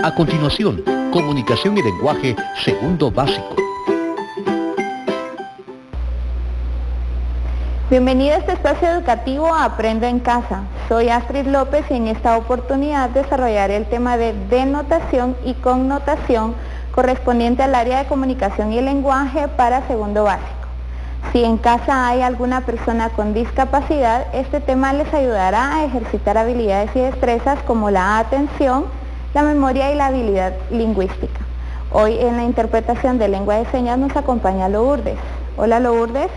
A continuación, comunicación y lenguaje, segundo básico. Bienvenido a este espacio educativo Aprendo en Casa. Soy Astrid López y en esta oportunidad desarrollaré el tema de denotación y connotación correspondiente al área de comunicación y lenguaje para segundo básico. Si en casa hay alguna persona con discapacidad, este tema les ayudará a ejercitar habilidades y destrezas como la atención, la memoria y la habilidad lingüística. Hoy en la interpretación de lengua de señas nos acompaña Lourdes. Hola Lourdes.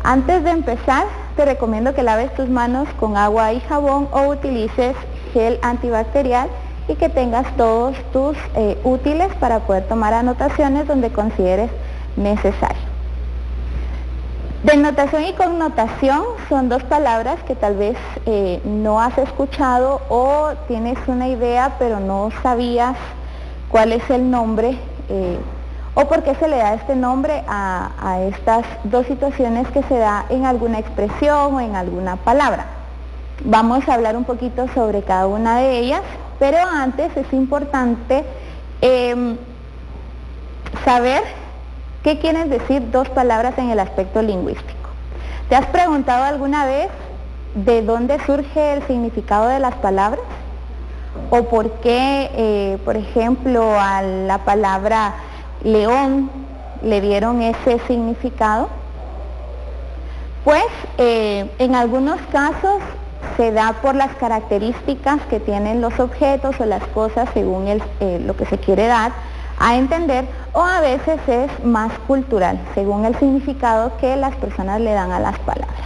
Antes de empezar, te recomiendo que laves tus manos con agua y jabón o utilices gel antibacterial y que tengas todos tus útiles para poder tomar anotaciones donde consideres necesario. Denotación y connotación son dos palabras que tal vez no has escuchado o tienes una idea pero no sabías cuál es el nombre o por qué se le da este nombre a estas dos situaciones que se da en alguna expresión o en alguna palabra. Vamos a hablar un poquito sobre cada una de ellas, pero antes es importante saber qué quieren decir dos palabras en el aspecto lingüístico. ¿Te has preguntado alguna vez de dónde surge el significado de las palabras? ¿O por qué, por ejemplo, a la palabra león le dieron ese significado? Pues en algunos casos se da por las características que tienen los objetos o las cosas según lo que se quiere dar a entender, o a veces es más cultural, según el significado que las personas le dan a las palabras.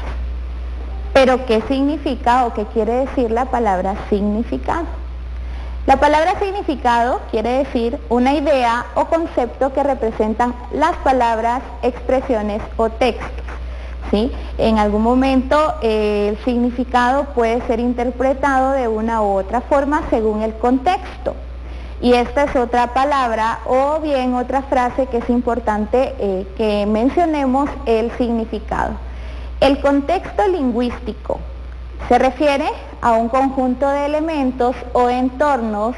Pero ¿qué significa o qué quiere decir la palabra significado? La palabra significado quiere decir una idea o concepto que representan las palabras, expresiones o textos, ¿sí? En algún momento el significado puede ser interpretado de una u otra forma según el contexto. Y esta es otra palabra o bien otra frase que es importante que mencionemos el significado. El contexto lingüístico se refiere a un conjunto de elementos o entornos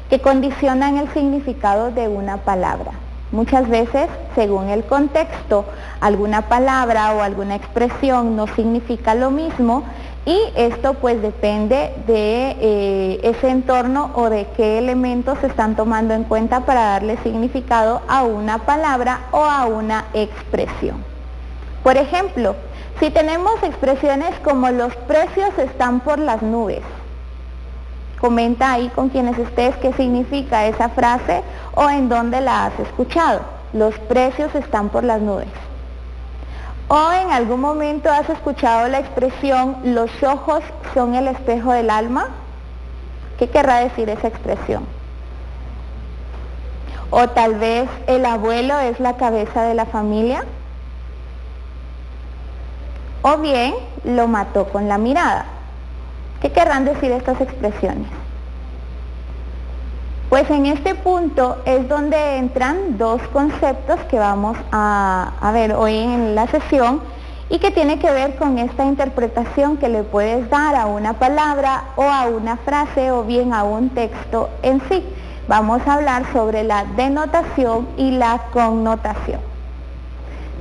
que condicionan el significado de una palabra. Muchas veces, según el contexto, alguna palabra o alguna expresión no significa lo mismo y esto pues depende de ese entorno o de qué elementos se están tomando en cuenta para darle significado a una palabra o a una expresión. Por ejemplo, si tenemos expresiones como los precios están por las nubes, comenta ahí con quienes estés qué significa esa frase o en dónde la has escuchado. Los precios están por las nubes. O en algún momento has escuchado la expresión los ojos son el espejo del alma. ¿Qué querrá decir esa expresión? O tal vez el abuelo es la cabeza de la familia. O bien lo mató con la mirada. ¿Qué querrán decir estas expresiones? Pues en este punto es donde entran dos conceptos que vamos a ver hoy en la sesión y que tiene que ver con esta interpretación que le puedes dar a una palabra o a una frase o bien a un texto en sí. Vamos a hablar sobre la denotación y la connotación.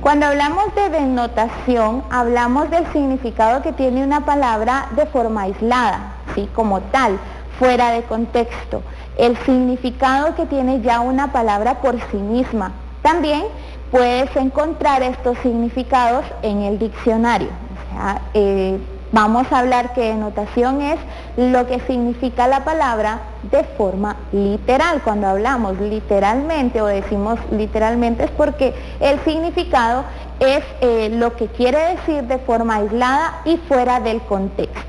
Cuando hablamos de denotación, hablamos del significado que tiene una palabra de forma aislada, ¿sí? Como tal, fuera de contexto. El significado que tiene ya una palabra por sí misma. También puedes encontrar estos significados en el diccionario. O sea, vamos a hablar que denotación es lo que significa la palabra de forma literal. Cuando hablamos literalmente o decimos literalmente es porque el significado es lo que quiere decir de forma aislada y fuera del contexto.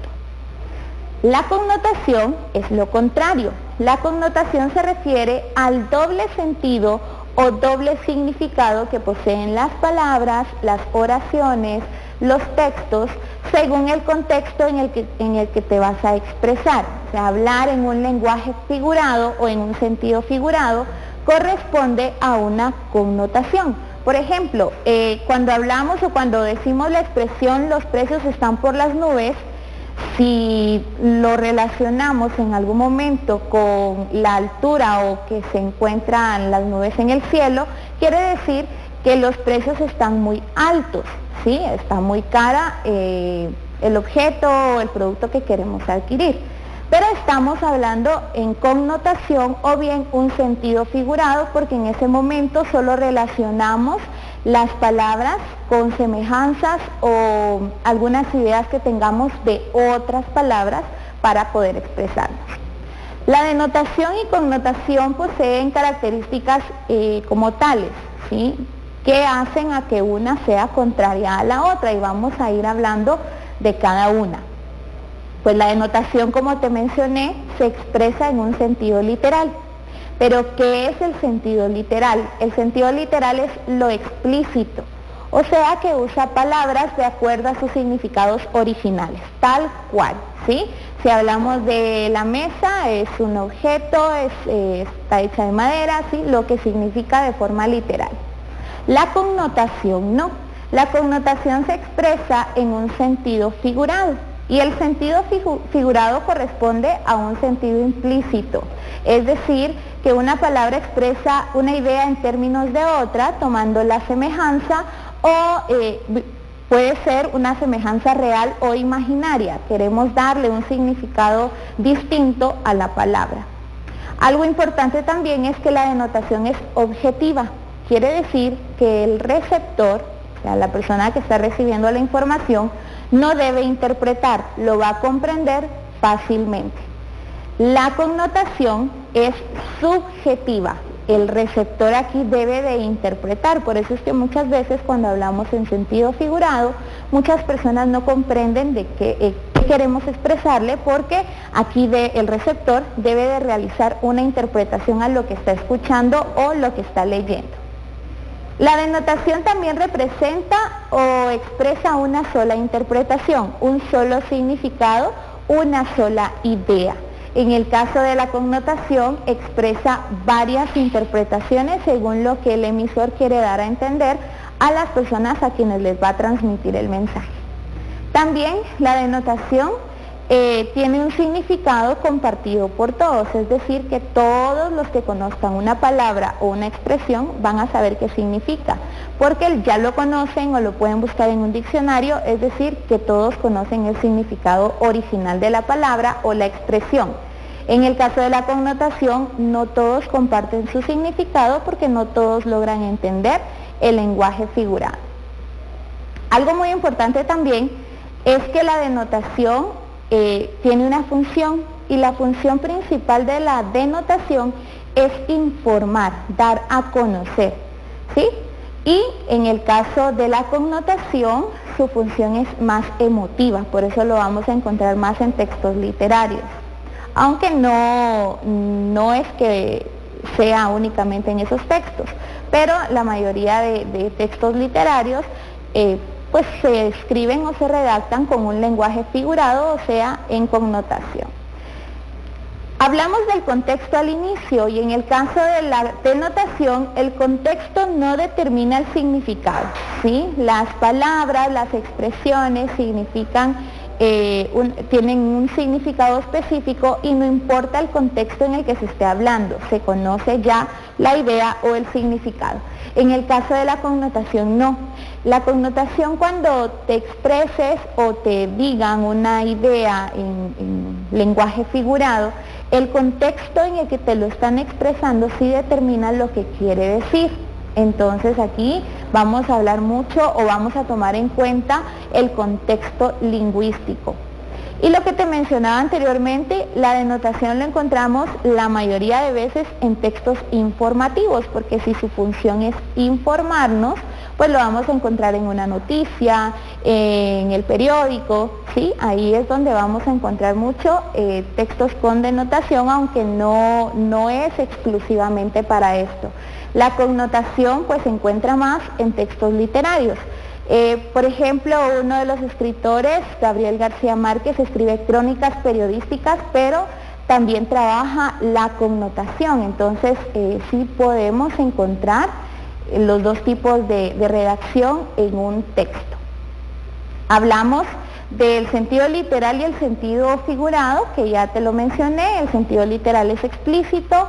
La connotación es lo contrario. La connotación se refiere al doble sentido o doble significado que poseen las palabras, las oraciones, los textos, según el contexto en el que te vas a expresar. O sea, hablar en un lenguaje figurado o en un sentido figurado corresponde a una connotación. Por ejemplo, cuando hablamos o cuando decimos la expresión los precios están por las nubes, Si lo relacionamos en algún momento con la altura o que se encuentran las nubes en el cielo, quiere decir que los precios están muy altos, ¿sí? Está muy cara el objeto o el producto que queremos adquirir. Pero estamos hablando en connotación o bien un sentido figurado, porque en ese momento solo relacionamos las palabras con semejanzas o algunas ideas que tengamos de otras palabras para poder expresarnos. La denotación y connotación poseen características como tales, ¿sí?, que hacen a que una sea contraria a la otra, y vamos a ir hablando de cada una. Pues la denotación, como te mencioné, se expresa en un sentido literal. Pero ¿qué es el sentido literal? El sentido literal es lo explícito, o sea que usa palabras de acuerdo a sus significados originales, tal cual, ¿sí? Si hablamos de la mesa, es un objeto, está hecha de madera, ¿sí?, lo que significa de forma literal. La connotación no. La connotación se expresa en un sentido figurado, y el sentido figurado corresponde a un sentido implícito, es decir, que una palabra expresa una idea en términos de otra, tomando la semejanza, o puede ser una semejanza real o imaginaria. Queremos darle un significado distinto a la palabra. Algo importante también es que la denotación es objetiva, quiere decir que el receptor, o sea, la persona que está recibiendo la información, no debe interpretar, lo va a comprender fácilmente. La connotación es subjetiva, el receptor aquí debe de interpretar, por eso es que muchas veces cuando hablamos en sentido figurado, muchas personas no comprenden de qué queremos expresarle, porque aquí el receptor debe de realizar una interpretación a lo que está escuchando o lo que está leyendo. La denotación también representa o expresa una sola interpretación, un solo significado, una sola idea. En el caso de la connotación, expresa varias interpretaciones según lo que el emisor quiere dar a entender a las personas a quienes les va a transmitir el mensaje. También la denotación tiene un significado compartido por todos, es decir, que todos los que conozcan una palabra o una expresión van a saber qué significa, porque ya lo conocen o lo pueden buscar en un diccionario, es decir, que todos conocen el significado original de la palabra o la expresión. En el caso de la connotación, no todos comparten su significado porque no todos logran entender el lenguaje figurado. Algo muy importante también es que la denotación tiene una función, y la función principal de la denotación es informar, dar a conocer, ¿sí? Y en el caso de la connotación, su función es más emotiva, por eso lo vamos a encontrar más en textos literarios, aunque no es que sea únicamente en esos textos, pero la mayoría de textos literarios pues se escriben o se redactan con un lenguaje figurado, o sea, en connotación. Hablamos del contexto al inicio, y en el caso de la denotación, el contexto no determina el significado, ¿sí? Las palabras, las expresiones significan, tienen un significado específico, y no importa el contexto en el que se esté hablando, se conoce ya la idea o el significado. En el caso de la connotación, no. La connotación, cuando te expreses o te digan una idea en lenguaje figurado, el contexto en el que te lo están expresando sí determina lo que quiere decir. Entonces aquí vamos a hablar mucho o vamos a tomar en cuenta el contexto lingüístico. Y lo que te mencionaba anteriormente, la denotación la encontramos la mayoría de veces en textos informativos, porque si su función es informarnos, pues lo vamos a encontrar en una noticia, en el periódico, ¿sí? Ahí es donde vamos a encontrar mucho textos con denotación, aunque no es exclusivamente para esto. La connotación pues se encuentra más en textos literarios. Por ejemplo, uno de los escritores, Gabriel García Márquez, escribe crónicas periodísticas, pero también trabaja la connotación. Entonces sí podemos encontrar los dos tipos de redacción en un texto. Hablamos del sentido literal y el sentido figurado, que ya te lo mencioné. El sentido literal es explícito,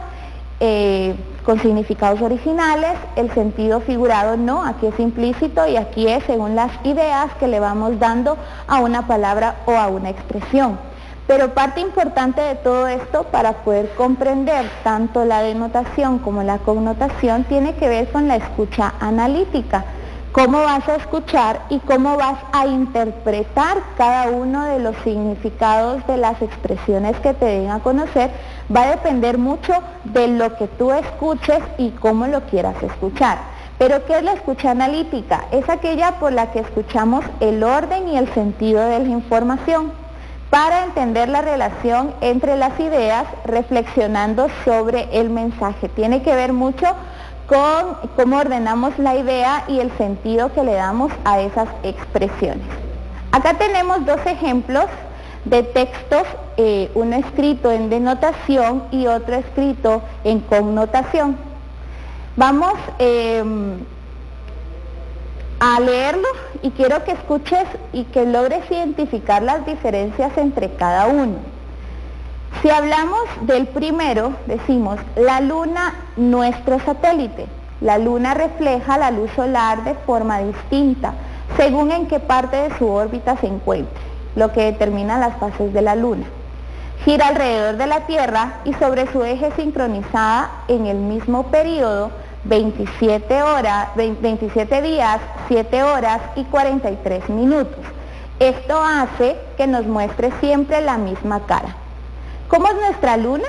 con significados originales. El sentido figurado no, aquí es implícito y aquí es según las ideas que le vamos dando a una palabra o a una expresión. Pero parte importante de todo esto para poder comprender tanto la denotación como la connotación tiene que ver con la escucha analítica. Cómo vas a escuchar y cómo vas a interpretar cada uno de los significados de las expresiones que te den a conocer va a depender mucho de lo que tú escuches y cómo lo quieras escuchar. Pero ¿qué es la escucha analítica? Es aquella por la que escuchamos el orden y el sentido de la información para entender la relación entre las ideas, reflexionando sobre el mensaje. Tiene que ver mucho con cómo ordenamos la idea y el sentido que le damos a esas expresiones. Acá tenemos dos ejemplos de textos, uno escrito en denotación y otro escrito en connotación. Vamos a leerlo y quiero que escuches y que logres identificar las diferencias entre cada uno. Si hablamos del primero, decimos, la luna, nuestro satélite. La luna refleja la luz solar de forma distinta, según en qué parte de su órbita se encuentre, lo que determina las fases de la luna. Gira alrededor de la Tierra y sobre su eje sincronizada en el mismo periodo, 27 días, 7 horas y 43 minutos. Esto hace que nos muestre siempre la misma cara. ¿Cómo es nuestra luna?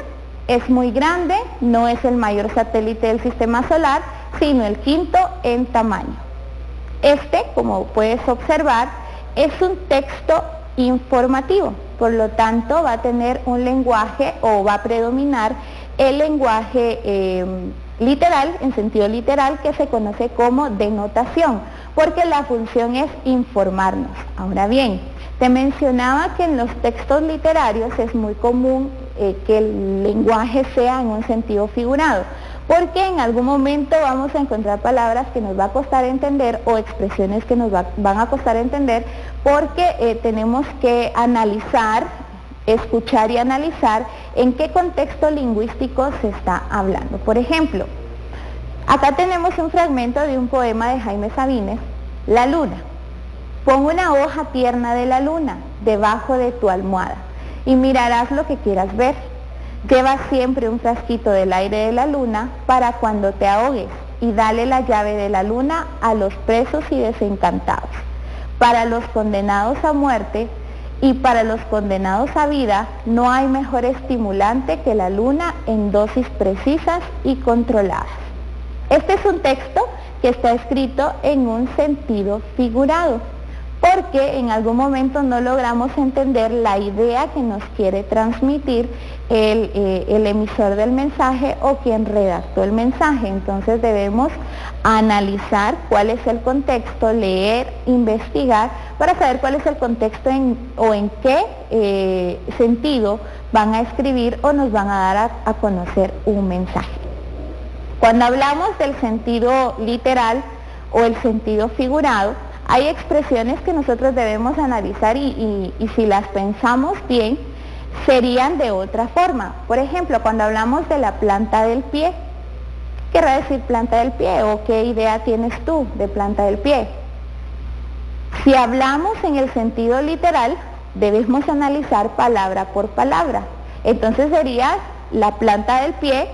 Es muy grande, no es el mayor satélite del sistema solar, sino el quinto en tamaño. Este, como puedes observar, es un texto informativo, por lo tanto va a tener un lenguaje o va a predominar el lenguaje literal, en sentido literal, que se conoce como denotación, porque la función es informarnos. Ahora bien, te mencionaba que en los textos literarios es muy común que el lenguaje sea en un sentido figurado, porque en algún momento vamos a encontrar palabras que nos va a costar entender o expresiones que nos van a costar entender, porque tenemos que analizar, escuchar y analizar en qué contexto lingüístico se está hablando. Por ejemplo, acá tenemos un fragmento de un poema de Jaime Sabines, La luna. Pon una hoja tierna de la luna debajo de tu almohada y mirarás lo que quieras ver. Lleva siempre un frasquito del aire de la luna para cuando te ahogues y dale la llave de la luna a los presos y desencantados. Para los condenados a muerte y para los condenados a vida no hay mejor estimulante que la luna en dosis precisas y controladas. Este es un texto que está escrito en un sentido figurado, porque en algún momento no logramos entender la idea que nos quiere transmitir el emisor del mensaje o quien redactó el mensaje. Entonces debemos analizar cuál es el contexto, leer, investigar, para saber cuál es el contexto o en qué sentido van a escribir o nos van a dar a conocer un mensaje. Cuando hablamos del sentido literal o el sentido figurado, hay expresiones que nosotros debemos analizar y si las pensamos bien, serían de otra forma. Por ejemplo, cuando hablamos de la planta del pie, ¿qué querrá decir planta del pie? ¿O qué idea tienes tú de planta del pie? Si hablamos en el sentido literal, debemos analizar palabra por palabra. Entonces sería la planta del pie,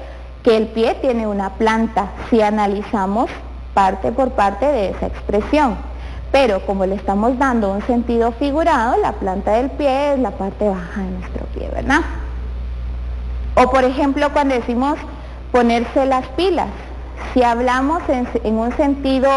que el pie tiene una planta, si analizamos parte por parte de esa expresión. Pero como le estamos dando un sentido figurado, la planta del pie es la parte baja de nuestro pie, ¿verdad? O por ejemplo, cuando decimos ponerse las pilas, si hablamos en un sentido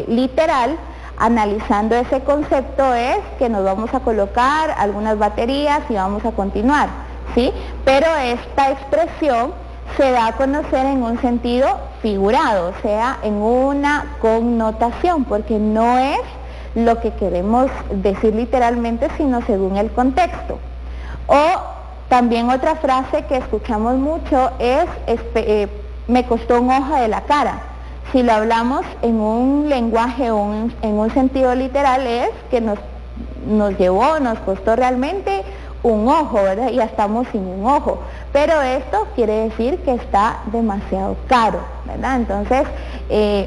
literal, analizando ese concepto es que nos vamos a colocar algunas baterías y vamos a continuar, ¿sí? Pero esta expresión se da a conocer en un sentido figurado, o sea, en una connotación, porque no es lo que queremos decir literalmente, sino según el contexto. O también otra frase que escuchamos mucho es, me costó un ojo de la cara. Si lo hablamos en un lenguaje o en un sentido literal es que nos costó realmente un ojo, ¿verdad? Y ya estamos sin un ojo. Pero esto quiere decir que está demasiado caro, ¿verdad? Entonces,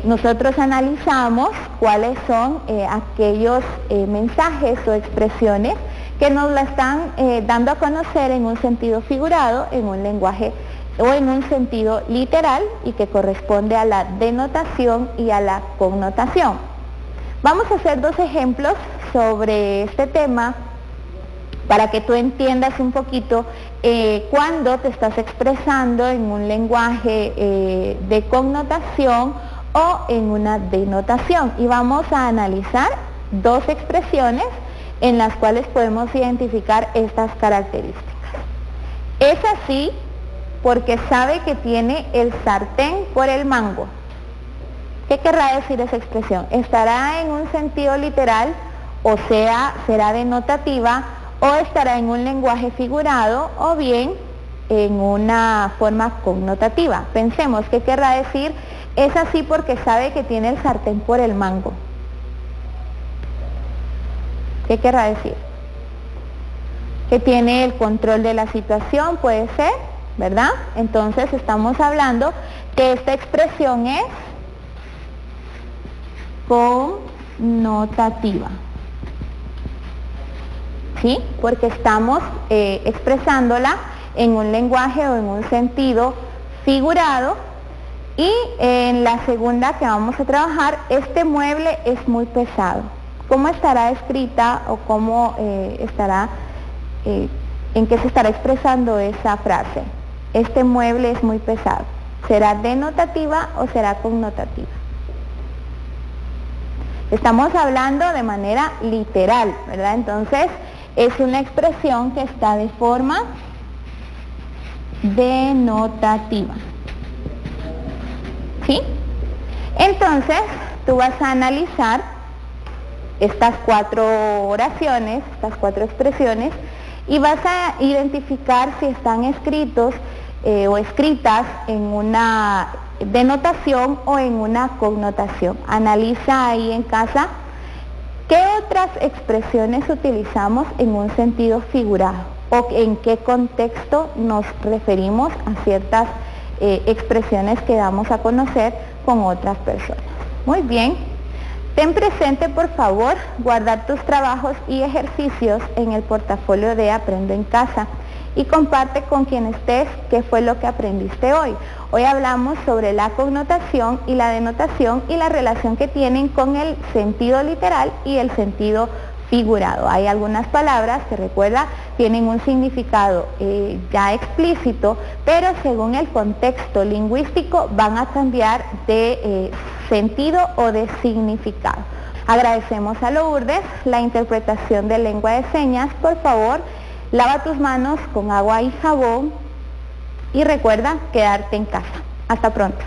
nosotros analizamos cuáles son aquellos mensajes o expresiones que nos la están dando a conocer en un sentido figurado, en un lenguaje o en un sentido literal y que corresponde a la denotación y a la connotación. Vamos a hacer dos ejemplos sobre este tema para que tú entiendas un poquito cuando te estás expresando en un lenguaje de connotación o en una denotación. Y vamos a analizar dos expresiones en las cuales podemos identificar estas características. Es así porque sabe que tiene el sartén por el mango. ¿Qué querrá decir esa expresión? ¿Estará en un sentido literal, o sea, será denotativa, o estará en un lenguaje figurado, o bien en una forma connotativa? Pensemos, ¿qué querrá decir? Es así porque sabe que tiene el sartén por el mango. ¿Qué querrá decir? Que tiene el control de la situación, puede ser, ¿verdad? Entonces estamos hablando que esta expresión es connotativa. ¿Sí? Porque estamos expresándola en un lenguaje o en un sentido figurado. Y en la segunda que vamos a trabajar, este mueble es muy pesado. ¿Cómo estará escrita o cómo estará, en qué se estará expresando esa frase? Este mueble es muy pesado. ¿Será denotativa o será connotativa? Estamos hablando de manera literal, ¿verdad? Entonces, es una expresión que está de forma denotativa. ¿Sí? Entonces, tú vas a analizar estas cuatro oraciones, estas cuatro expresiones, y vas a identificar si están escritos o escritas en una denotación o en una connotación. Analiza ahí en casa qué otras expresiones utilizamos en un sentido figurado o en qué contexto nos referimos a ciertas expresiones que damos a conocer con otras personas. Muy bien. Ten presente, por favor, guardar tus trabajos y ejercicios en el portafolio de Aprendo en Casa y comparte con quien estés qué fue lo que aprendiste hoy. Hoy hablamos sobre la connotación y la denotación y la relación que tienen con el sentido literal y el sentido figurado. Hay algunas palabras que, recuerda, tienen un significado ya explícito, pero según el contexto lingüístico van a cambiar de sentido o de significado. Agradecemos a Lourdes la interpretación de lengua de señas. Por favor, lava tus manos con agua y jabón y recuerda quedarte en casa. Hasta pronto.